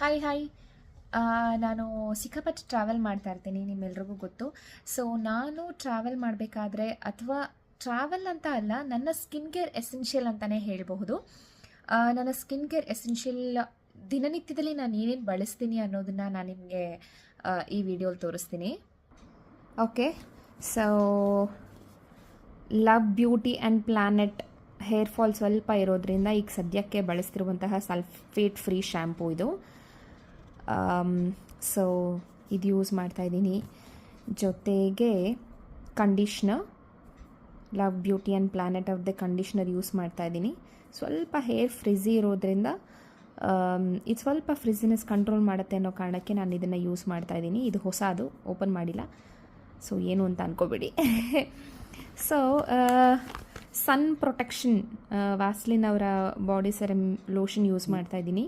Hi ನಾನು ಸಿಕ್ಕಾಪಟ್ಟೆ travel ಮಾಡ್ತಾ ಇರ್ತೀನಿ, ನಿಮ್ಮೆಲ್ರಿಗೂ ಗೊತ್ತು. ಸೊ ನಾನು ಟ್ರಾವೆಲ್ ಮಾಡಬೇಕಾದ್ರೆ ಅಥವಾ ಟ್ರಾವೆಲ್ ಅಂತ ಅಲ್ಲ, ನನ್ನ ಸ್ಕಿನ್ ಕೇರ್ ಎಸೆನ್ಷಿಯಲ್ ಅಂತಲೇ ಹೇಳಬಹುದು. ನನ್ನ ಸ್ಕಿನ್ ಕೇರ್ ಎಸೆನ್ಷಿಯಲ್ ದಿನನಿತ್ಯದಲ್ಲಿ ನಾನು ಏನೇನು ಬಳಸ್ತೀನಿ ಅನ್ನೋದನ್ನು ನಾನು ನಿಮಗೆ ಈ ವಿಡಿಯೋಲಿ ತೋರಿಸ್ತೀನಿ. Okay, so love beauty and planet hair fall ಸ್ವಲ್ಪ ಇರೋದ್ರಿಂದ ಈಗ ಸದ್ಯಕ್ಕೆ ಬಳಸ್ತಿರುವಂತಹ ಸಲ್ಫೇಟ್ ಫ್ರೀ ಶ್ಯಾಂಪೂ ಇದು. ಸೊ ಇದು ಯೂಸ್ ಮಾಡ್ತಾಯಿದ್ದೀನಿ. ಜೊತೆಗೆ conditioner, love beauty and planet ಅವ್ರದ್ದೇ ಕಂಡೀಷ್ನರ್ ಯೂಸ್ ಮಾಡ್ತಾಯಿದ್ದೀನಿ. ಸ್ವಲ್ಪ ಹೇರ್ ಫ್ರಿಝಿ ಇರೋದ್ರಿಂದ ಇದು ಸ್ವಲ್ಪ ಫ್ರಿಝಿನೆಸ್ ಕಂಟ್ರೋಲ್ ಮಾಡುತ್ತೆ ಅನ್ನೋ ಕಾರಣಕ್ಕೆ ನಾನು ಇದನ್ನು ಯೂಸ್ ಮಾಡ್ತಾಯಿದ್ದೀನಿ. ಇದು ಹೊಸದು, ಓಪನ್ ಮಾಡಿಲ್ಲ, ಸೊ ಏನು ಅಂತ ಅಂದ್ಕೋಬೇಡಿ. ಸೊ ಸನ್ ಪ್ರೊಟೆಕ್ಷನ್ ವ್ಯಾಸ್ಲಿನ್ ಅವರ ಬಾಡಿ ಸೆರಮ್ ಲೋಷನ್ ಯೂಸ್ ಮಾಡ್ತಾಯಿದ್ದೀನಿ.